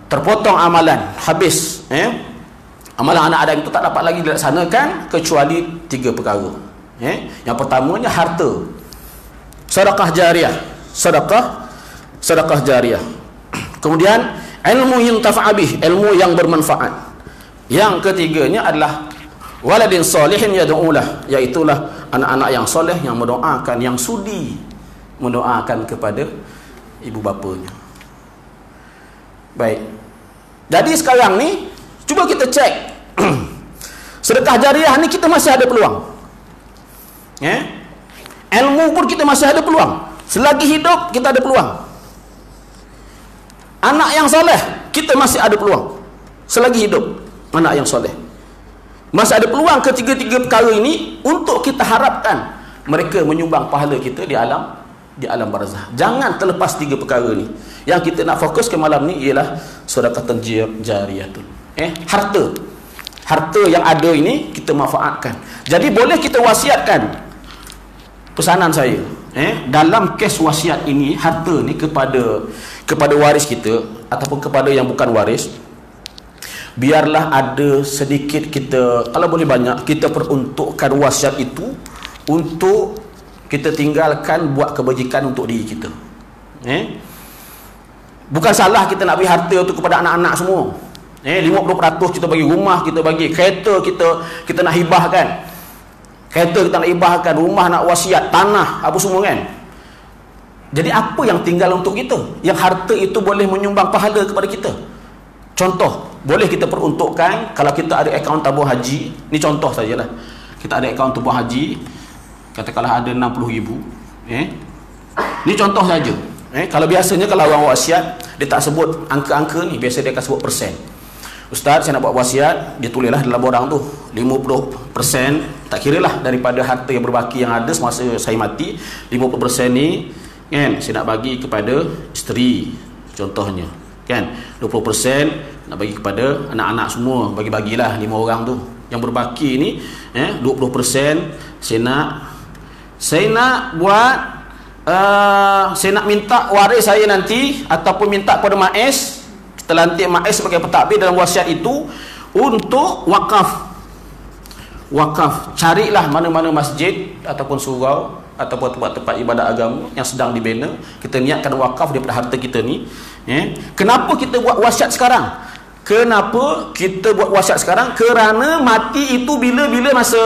terpotong amalan, habis amalan anak Adam itu tak dapat lagi dilaksanakan kecuali 3 perkara. Yang pertamanya harta, sedekah jariah, sedekah jariah. Kemudian ilmu yang tafa'abih, ilmu yang bermanfaat. Yang ketiganya adalah waladin salihin yad'ulah, iaitulah anak-anak yang soleh yang mendoakan, yang sudi mendoakan kepada ibu bapanya. Baik. Jadi sekarang ni cuba kita cek sedekah jariah ni kita masih ada peluang. Ilmu pun kita masih ada peluang. Selagi hidup kita ada peluang. Anak yang soleh kita masih ada peluang. Selagi hidup anak yang soleh masih ada peluang. Ketiga-tiga perkara ini untuk kita harapkan mereka menyumbang pahala kita di alam barzah. Jangan terlepas 3 perkara ni. Yang kita nak fokus ke malam ni ialah sedekah jariyah. Harta yang ada ini kita manfaatkan. Jadi boleh kita wasiatkan, pesanan saya dalam kes wasiat ini, harta ni kepada waris kita ataupun kepada yang bukan waris, biarlah ada sedikit kita, kalau boleh banyak, kita peruntukkan wasiat itu untuk kita tinggalkan buat kebajikan untuk diri kita. Bukan salah kita nak beri harta itu kepada anak-anak semua. 50% kita bagi rumah, kita bagi kereta, kita nak hibahkan. Kereta kita nak hibahkan, rumah nak wasiat, tanah, apa semua kan. Jadi apa yang tinggal untuk kita? Yang harta itu boleh menyumbang pahala kepada kita. Contoh, boleh kita peruntukkan, kalau kita ada akaun tabung haji, ni contoh sajalah. Kita ada akaun tabung haji, katakanlah ada 60,000. Ni contoh saja. Kalau biasanya kalau orang wasiat, dia tak sebut angka-angka ni, biasa dia akan sebut persen. Ustaz, saya nak buat wasiat, dia tulislah dalam borang tu 50%, tak kira lah daripada harta yang berbaki yang ada semasa saya mati, 50% ni kan saya nak bagi kepada isteri contohnya kan, 20% nak bagi kepada anak-anak semua, bagi-bagilah 5 orang tu. Yang berbaki ni 20% saya nak buat saya nak minta waris saya nanti ataupun minta kepada MAS, kita lantik MAS sebagai pentadbir dalam wasiat itu untuk wakaf. Carilah mana-mana masjid ataupun surau ataupun tempat-tempat ibadat agama yang sedang dibina, kita niatkan wakaf daripada harta kita ni. Kenapa kita buat wasiat sekarang? Kenapa kita buat wasiat sekarang? Kerana mati itu bila-bila masa.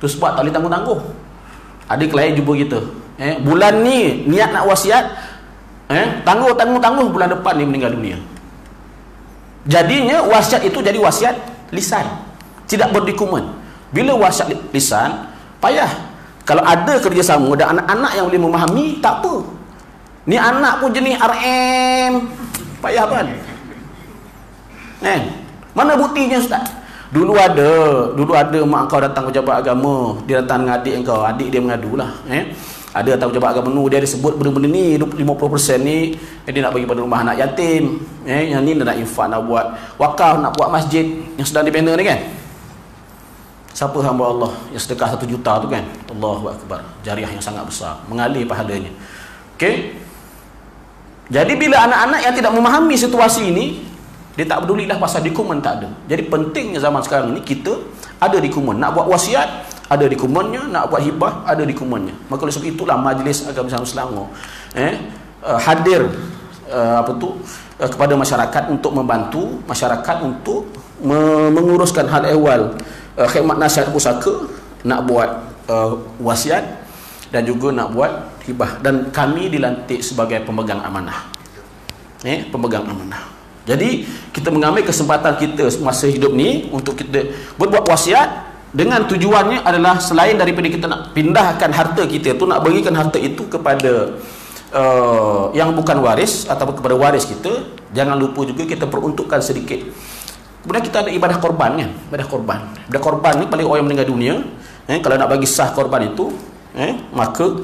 Tu sebab tak boleh tangguh-tangguh. Ada klien jumpa kita, bulan ni niat nak wasiat, tangguh bulan depan dia meninggal dunia. Jadinya wasiat itu jadi wasiat lisan, tidak berdokumen. Bila wasiat lisan, payah. Kalau ada kerjasama dan anak-anak yang boleh memahami, tak apa. Ni anak pun jenis RM, payah kan? Mana buktinya Ustaz? Dulu ada mak kau datang pejabat agama, dia datang dengan adik kau, adik dia mengadulah. Ada datang pejabat agama dia ada sebut benda-benda ni, 50% ni dia nak bagi pada rumah anak yatim, yang ni dia nak infak, nak buat wakaf, nak buat masjid yang sedang dibina ni kan. Siapa hamba Allah yang sedekah 1 juta tu kan, Allahu Akbar, jariah yang sangat besar, mengalir pahalanya. Okey. Jadi bila anak-anak yang tidak memahami situasi ini, dia tak pedulilah pasal dokumen, tak ada. Jadi pentingnya zaman sekarang ni kita ada dokumen. Nak buat wasiat ada dokumennya, nak buat hibah ada dokumennya. Maka oleh sebab itulah Majlis Agama Islam Selangor hadir kepada masyarakat untuk membantu masyarakat untuk menguruskan hal ehwal khidmat nasihat pusaka, nak buat wasiat dan juga nak buat hibah, dan kami dilantik sebagai pemegang amanah. Pemegang amanah. Jadi kita mengambil kesempatan kita masa hidup ni untuk kita berbuat wasiat dengan tujuannya adalah selain daripada kita nak pindahkan harta kita tu, nak berikan harta itu kepada yang bukan waris ataupun kepada waris kita, jangan lupa juga kita peruntukkan sedikit. Kemudian kita ada ibadah korban kan, ibadah korban ni paling orang yang meninggal dunia, kalau nak bagi sah korban itu, maka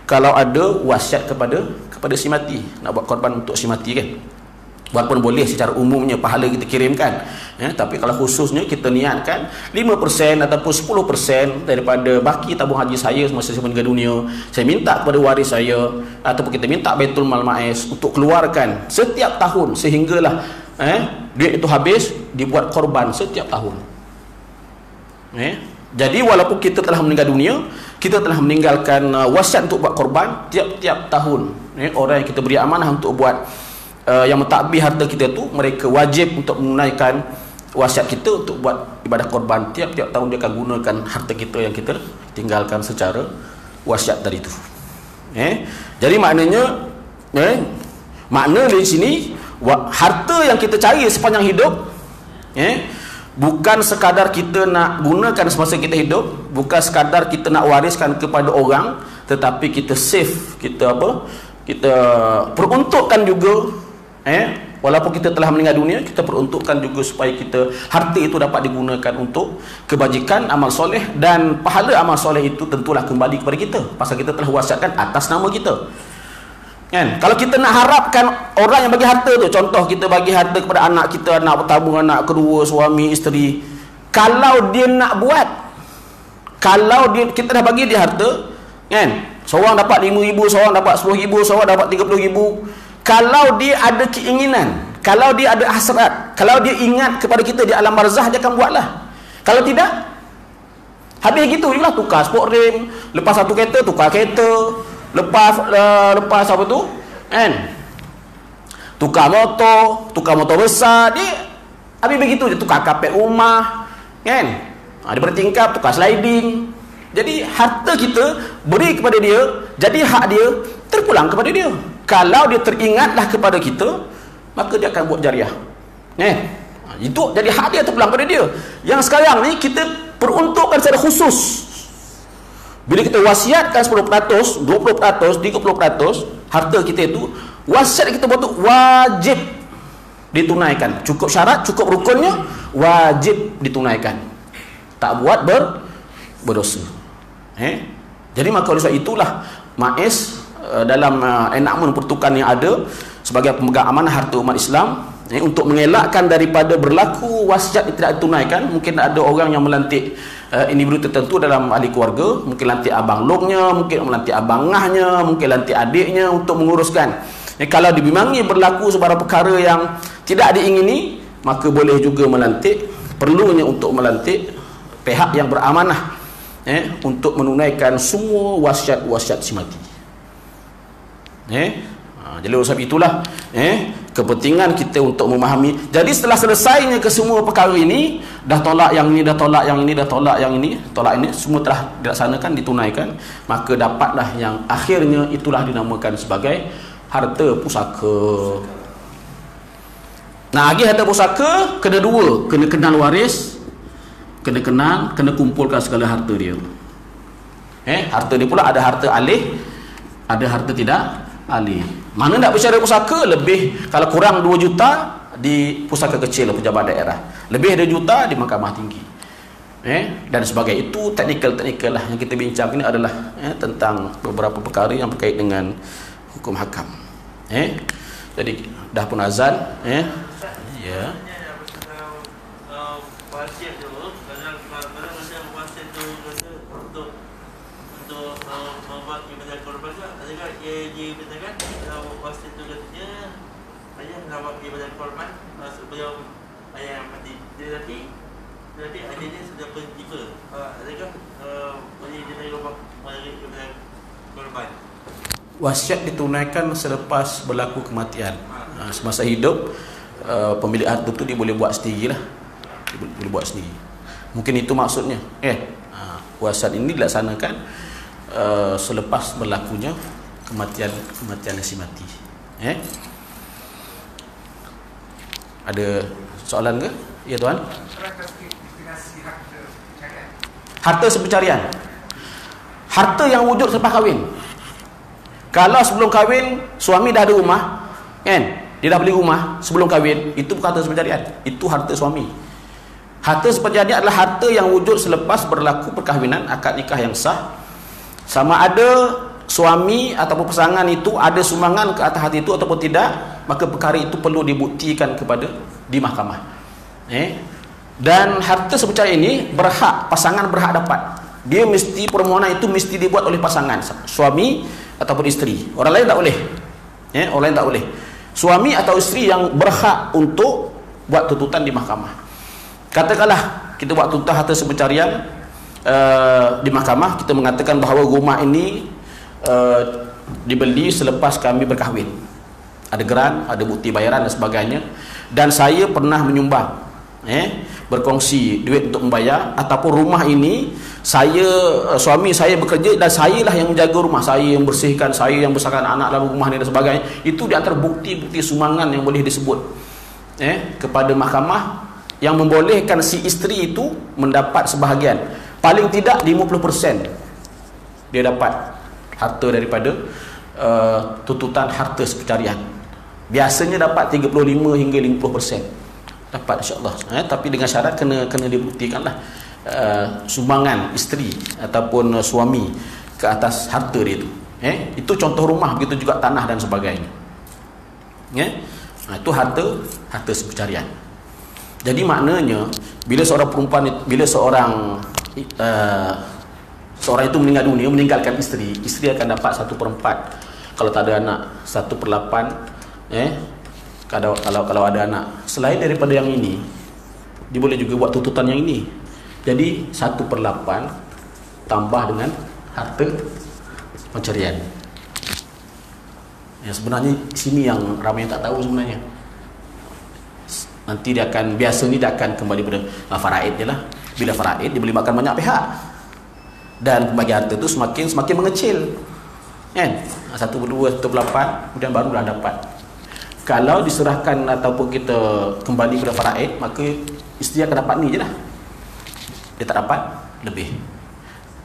kalau ada wasiat kepada si mati, nak buat korban untuk si mati kan, walaupun boleh secara umumnya pahala kita kirimkan, tapi kalau khususnya kita niatkan 5% ataupun 10% daripada baki tabung haji saya semasa saya meninggal dunia, saya minta kepada waris saya, ataupun kita minta Baitul Mal Maiz untuk keluarkan setiap tahun sehinggalah duit itu habis, dibuat korban setiap tahun. Jadi walaupun kita telah meninggal dunia, kita telah meninggalkan wasiat untuk buat korban tiap-tiap tahun. Orang yang kita beri amanah untuk buat yang mentadbir harta kita tu, mereka wajib untuk menunaikan wasiat kita untuk buat ibadah korban. Tiap-tiap tahun dia akan gunakan harta kita yang kita tinggalkan secara wasiat tadi tu. Jadi maknanya makna di sini harta yang kita cari sepanjang hidup, bukan sekadar kita nak gunakan semasa kita hidup, bukan sekadar kita nak wariskan kepada orang, tetapi kita save, kita peruntukkan juga. Walaupun kita telah meninggal dunia, kita peruntukkan juga supaya harta itu dapat digunakan untuk kebajikan, amal soleh, dan pahala amal soleh itu tentulah kembali kepada kita, pasal kita telah wasiatkan atas nama kita. Kalau kita nak harapkan orang yang bagi harta tu, contoh kita bagi harta kepada anak kita, anak pertama, anak kedua, suami, isteri, kalau dia nak buat, kita dah bagi dia harta, seorang dapat 5,000, seorang dapat 10,000, seorang dapat 30,000. Kalau dia ada keinginan, kalau dia ada hasrat, kalau dia ingat kepada kita di alam barzah, dia akan buatlah. Kalau tidak, habis gitu juga, tukar sport rim, lepas satu kereta tukar kereta, lepas apa tu, tukar motor besar, dia habis begitu, dia tukar kapet rumah, dia bertingkap, tukar sliding. Jadi harta kita beri kepada dia, jadi hak dia terpulang kepada dia. Kalau dia teringatlah kepada kita, maka dia akan buat jariah. Itu jadi hak dia terpulang kepada dia. Yang sekarang ni kita peruntukkan secara khusus. Bila kita wasiatkan 10%, 20%, 30% harta kita itu, wasiat kita buat tu wajib ditunaikan. Cukup syarat, cukup rukunnya, wajib ditunaikan. Tak buat berdosa. Jadi maka oleh sebab itulah Maiz dalam enakmen pertukaran yang ada sebagai pemegang amanah harta umat Islam, untuk mengelakkan daripada berlaku wasiat yang tidak ditunaikan. Mungkin ada orang yang melantik individu tertentu dalam ahli keluarga, mungkin lantik abang longnya, mungkin melantik abang ngahnya, mungkin lantik adiknya untuk menguruskan. Kalau dibimbangi berlaku sebarang perkara yang tidak diingini, maka boleh juga melantik, perlunya untuk melantik pihak yang beramanah untuk menunaikan semua wasiat-wasiat si mati. Jadi oleh sebab itulah kepentingan kita untuk memahami. Jadi setelah selesainya kesemua perkara ini, dah tolak yang ini, dah tolak yang ini, dah tolak yang ini, tolak ini, semua telah dilaksanakan, ditunaikan, maka dapatlah yang akhirnya itulah dinamakan sebagai harta pusaka. Nah, lagi harta pusaka kena dua, kena kenal waris, kena kenal, kena kumpulkan segala harta dia. Harta dia pula ada harta alih, ada harta tidak alih. Mana nak bersyariah pusaka, lebih kalau kurang 2 juta di pusaka kecil pejabat daerah, lebih 2 juta di mahkamah tinggi. Dan sebagai itu teknikal lah yang kita bincang ini adalah tentang beberapa perkara yang berkait dengan hukum hakam. Jadi dah pun azan. Ya.
Jadi adanya sudah penjiwa, adakah boleh diterima korban?
Wasiat ditunaikan selepas berlaku kematian. Semasa hidup pemilik harta itu dia boleh buat sendirilah. Dia boleh buat sendiri. Mungkin itu maksudnya. Wasiat ini dilaksanakan selepas berlakunya kematian si mati. Ada soalan ke? Ya tuan. Harta sepencarian. Harta yang wujud selepas kahwin. Kalau sebelum kahwin suami dah ada rumah, kan? Dia dah beli rumah sebelum kahwin, itu bukan harta sepencarian, itu harta suami. Harta sepencarian adalah harta yang wujud selepas berlaku perkahwinan, akad nikah yang sah. Sama ada suami ataupun pasangan itu ada sumbangan ke atas harta itu ataupun tidak, maka perkara itu perlu dibuktikan di mahkamah. Dan harta sepencarian ini pasangan berhak dapat. Dia mesti, permohonan itu mesti dibuat oleh pasangan, suami ataupun isteri. Orang lain tak boleh. Orang lain tak boleh. Suami atau isteri yang berhak untuk buat tuntutan di mahkamah. Katakanlah kita buat tuntutan harta sepencarian di mahkamah, kita mengatakan bahawa rumah ini dibeli selepas kami berkahwin. Ada geran, ada bukti bayaran dan sebagainya. Dan saya pernah menyumbang, berkongsi duit untuk membayar, ataupun rumah ini suami saya bekerja dan saya lah yang menjaga rumah, saya yang bersihkan, saya yang besarkan anak dalam rumah ni dan sebagainya. Itu di antara bukti-bukti sumbangan yang boleh disebut kepada mahkamah, yang membolehkan si isteri itu mendapat sebahagian, paling tidak 50% dia dapat harta daripada tuntutan harta sepencarian. Biasanya dapat 35 hingga 50% dapat, insya-Allah. Tapi dengan syarat kena dibuktikanlah sumbangan isteri ataupun suami ke atas harta dia itu. Itu contoh rumah, begitu juga tanah dan sebagainya. Itu harta sepencarian. Jadi maknanya bila seorang perempuan, bila seorang itu meninggal dunia, meninggalkan isteri akan dapat 1/4. Kalau tak ada anak 1/8. Kalau ada anak. Selain daripada yang ini, dia boleh juga buat tuntutan yang ini. Jadi 1/8 tambah dengan harta pencarian. Sebenarnya sini yang ramai yang tak tahu sebenarnya. Nanti biasanya dia akan kembali pada faraid je lah. Bila faraid, dia boleh makan banyak pihak. Dan pembagian harta itu semakin mengecil. 1/2, 1/8, kemudian barulah dapat. Kalau diserahkan ataupun kita kembali pada faraid, maka isteri akan dapat ni je lah. Dia tak dapat lebih.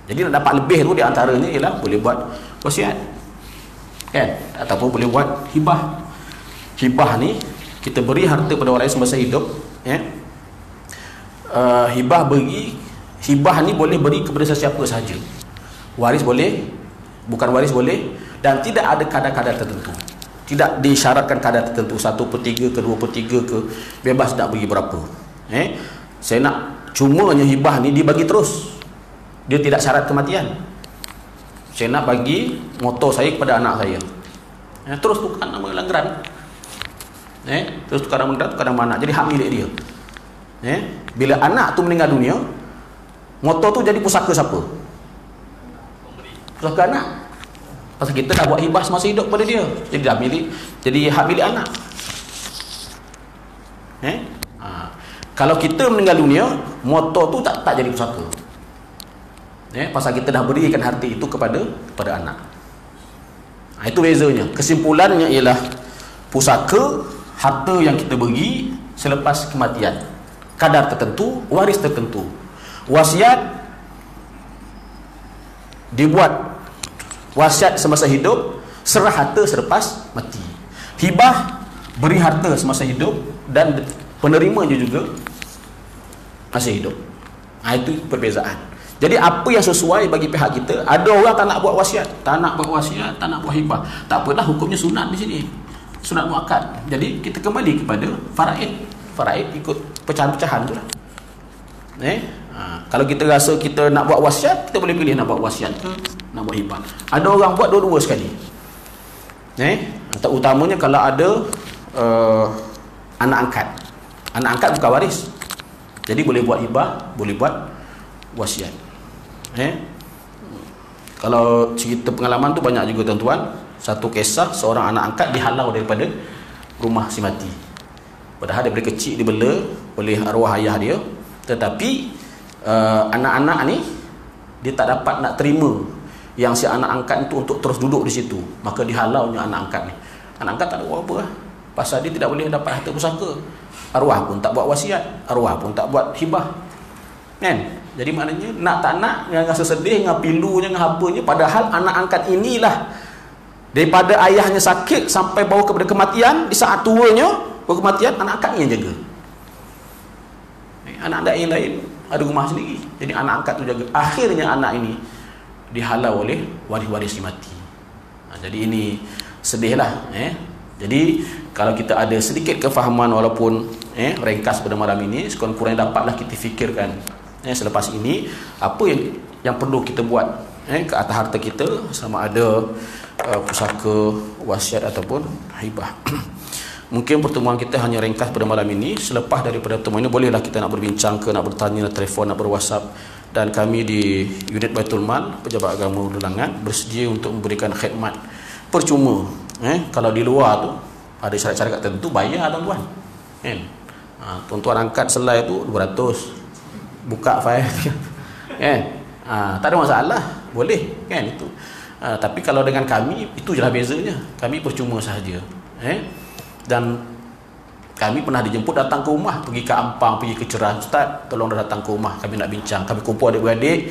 Jadi nak dapat lebih tu, di antaranya ialah boleh buat wasiat, ataupun boleh buat hibah. Hibah ni kita beri harta pada orang lain semasa hidup. Hibah ni boleh beri kepada sesiapa sahaja. Waris boleh, bukan waris boleh, dan tidak ada kadar-kadar tertentu. Tidak disyaratkan kadar tertentu, 1/3 ke 2/3 ke, bebas nak bagi berapa. Saya nak cumanya hibah ni dibagi terus. Dia tidak syarat kematian. Saya nak bagi motor saya kepada anak saya. Terus tukar nama langgaran. Terus tukar nama langgaran, tukar nama anak. Jadi hak milik dia. Bila anak tu meninggal dunia, motor tu jadi pusaka siapa? Pusaka anak. Pasal kita dah buat hibah semasa hidup pada dia. Jadi dah milik, jadi hak milik anak. Kalau kita meninggal dunia, motor tu tak jadi pusaka. Pasal kita dah berikan harta itu kepada anak. Itu bezanya. Kesimpulannya ialah pusaka, harta yang kita beri selepas kematian, kadar tertentu, waris tertentu. Wasiat dibuat wasiat semasa hidup, serah harta selepas mati. Hibah beri harta semasa hidup dan penerimanya juga masih hidup. Itu perbezaan. Jadi apa yang sesuai bagi pihak kita. Ada orang tak nak buat wasiat, tak nak buat hibah. Tak apalah, hukumnya sunat di sini, sunat muakkad. Jadi kita kembali kepada faraid. Faraid ikut pecahan-pecahan tu lah. Kalau kita rasa kita nak buat wasiat, kita boleh pilih nak buat wasiat ke nak buat hibah. Ada orang buat dua-dua sekali. Utamanya kalau ada anak angkat. Anak angkat bukan waris. Jadi boleh buat hibah, boleh buat wasiat. Kalau cerita pengalaman tu banyak juga tuan-tuan. Satu kisah seorang anak angkat dihalau daripada rumah si mati. Padahal daripada kecil dibela oleh arwah ayah dia, tetapi anak-anak ni dia tak dapat nak terima yang si anak angkat itu untuk terus duduk di situ. Maka dihalaunya anak angkat ni. Anak angkat tak ada buat apa lah. Pasal dia tidak boleh dapat harta pusaka. Arwah pun tak buat wasiat, arwah pun tak buat hibah. Jadi maknanya nak tak nak, dengan rasa sedih, dengan pilunya, dengan apanya, padahal anak angkat inilah daripada ayahnya sakit sampai bawa kepada kematian, di saat tuanya bawa kematian, anak angkat yang jaga. Anak-anak yang lain ada rumah sendiri, jadi anak angkat tu jaga. Akhirnya anak ini dihalau oleh waris-waris mati. Jadi ini sedihlah. Jadi kalau kita ada sedikit kefahaman, walaupun ringkas pada malam ini, sekurang-kurangnya dapatlah kita fikirkan selepas ini apa yang perlu kita buat ke atas harta kita, sama ada pusaka, wasiat ataupun hibah. Mungkin pertemuan kita hanya ringkas pada malam ini. Selepas daripada pertemuan ini, bolehlah kita nak berbincang ke, nak bertanya, nak telefon, nak berwhatsapp. Dan kami di unit Baitul Mal, Pejabat Agama Ulangan, bersedia untuk memberikan khidmat percuma. Kalau di luar tu ada syarat-syarat tertentu, bayar tuan-tuan. Tuan-tuan angkat selai tu 200, buka file. Tak ada masalah, boleh kan itu. Tapi kalau dengan kami, itu jelah bezanya. Kami percuma sahaja. Dan kami pernah dijemput datang ke rumah, pergi ke Ampang, pergi ke Cerah. Ustaz, tolong dah datang ke rumah, kami nak bincang. Kami kumpul adik-beradik,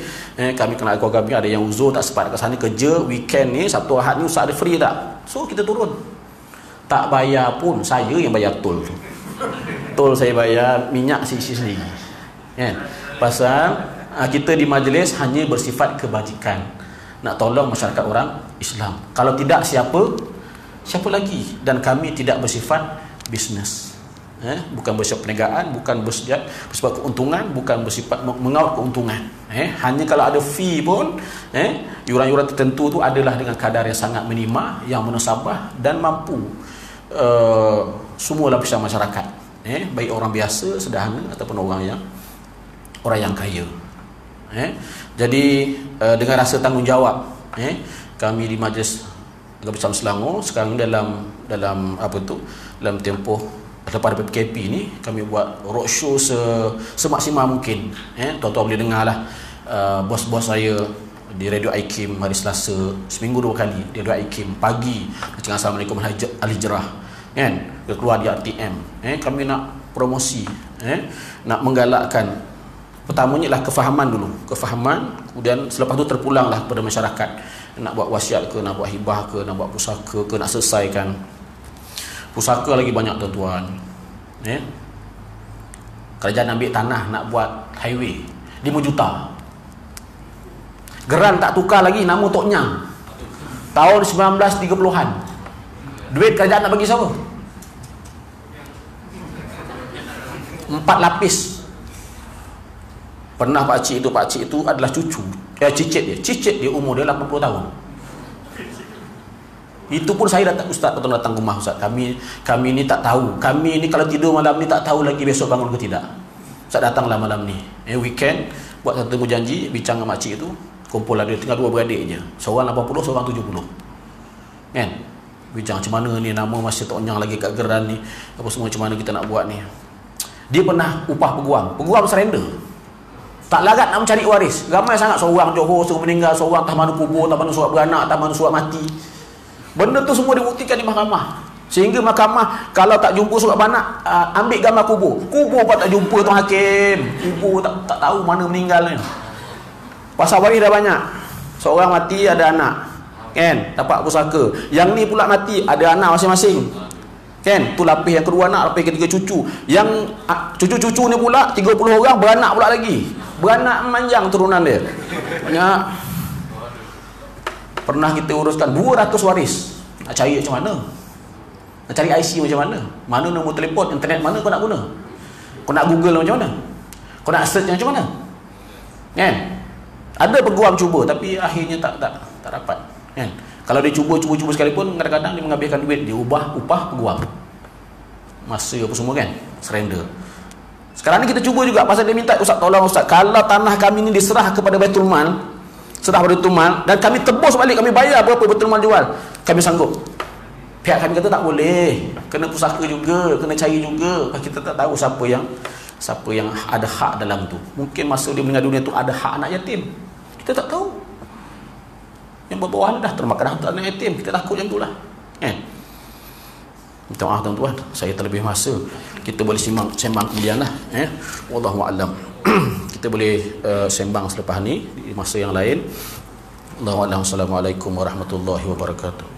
kami kenal keluarga kami, ada yang uzur tak sempat ke sana kerja, weekend ni, Sabtu Ahad ni Ustaz ada free tak? So kita turun. Tak bayar pun, saya yang bayar tol tu. Tol saya bayar, minyak sisi sendiri. Pasal kita di majlis hanya bersifat kebajikan, nak tolong masyarakat orang Islam. Kalau tidak, siapa lagi? Dan kami tidak bersifat bisnes, bukan bersifat perniagaan, bukan bersifat keuntungan, bukan bersifat mengaut keuntungan. Hanya kalau ada fee pun, yuran-yuran tertentu tu adalah dengan kadar yang sangat minima, yang munasabah dan mampu semua lapisan masyarakat, baik orang biasa, sederhana ataupun orang yang kaya. Jadi dengan rasa tanggungjawab, kami di Majlis Agama Islam Selangor sekarang dalam tempoh lepas PKP ni, kami buat roadshow semaksimal mungkin. Tuan-tuan boleh dengar lah, bos-bos saya di Radio IKIM hari Selasa, seminggu 2 kali di Radio IKIM, pagi cakap Assalamualaikum Al-Hijrah, keluar di RTM. Kami nak promosi, nak menggalakkan, pertamanya lah kefahaman dulu, kemudian selepas tu terpulanglah kepada masyarakat, nak buat wasiat ke, nak buat hibah ke, nak buat pusaka ke, nak selesaikan pusaka lagi banyak tuan-tuan. Kerajaan ambil tanah nak buat highway 5 juta, geran tak tukar lagi nama Tok Nyang, tahun 1930-an. Duit kerajaan nak bagi siapa? 4 lapis. Pernah pakcik itu adalah cicit dia umur dia 80 tahun. Itu pun saya datang, Ustaz, betul datang ke rumah Ustaz. Kami ni tak tahu. Kami ni kalau tidur malam ni tak tahu lagi besok bangun ke tidak. Ustaz datanglah malam ni. Weekend buat satu janji, bincang dengan makcik itu, kumpul ada tinggal 2 beradik je. Seorang 80, seorang 70. Bincang macam mana ni, nama masih Tok Nyang lagi kat geran ni, apa semua, macam mana kita nak buat ni. Dia pernah upah peguam surrender. Tak larat nak mencari waris. Ramai sangat, seorang Johor suruh meninggal, seorang tak mana kubur, tak mana surat beranak, tak mana surat mati. Benda tu semua dibuktikan di mahkamah. Sehingga mahkamah kalau tak jumpa surat beranak, ambil gambar kubur. Kubur pun tak jumpa tuan hakim. Kubur tak tahu mana meninggalnya. Pasal waris dah banyak. Seorang mati ada anak, dapat pusaka. Yang ni pula mati ada anak masing-masing. Tu lapis yang kedua anak, lapis ketiga cucu. Yang cucu-cucu ni pula 30 orang beranak pula lagi. Beranak memanjang turunan dia. Banyak. Pernah kita uruskan 200 waris. Nak cari macam mana? Nak cari IC macam mana? Mana nombor telefon, internet mana kau nak guna? Kau nak Google macam mana? Kau nak search macam mana? Ada peguam cuba tapi akhirnya tak dapat. Kalau dia cuba sekalipun, kadang-kadang dia mengambilkan duit, dia ubah upah peguam. Masa apa semua surrender. Sekarang ni kita cuba juga, pasal dia minta, Ustaz tolong Ustaz, kalau tanah kami ni diserah kepada Baitul Mal, dan kami tebus balik, kami bayar berapa Baitul Mal jual, kami sanggup. Pihak kami kata tak boleh, kena pusaka juga, kena cari juga. Kita tak tahu siapa yang ada hak dalam tu. Mungkin masa dia meninggal dunia tu ada hak anak yatim, kita tak tahu. Yang berbawah dah termakan harta anak yatim, kita takut yang tu lah. Minta maaf tuan-tuan, saya terlebih masa. Kita boleh sembang kemudian lah. Wallahu a'lam. kita boleh sembang selepas ni di masa yang lain. Allahu a'lam. Assalamualaikum warahmatullahi wabarakatuh.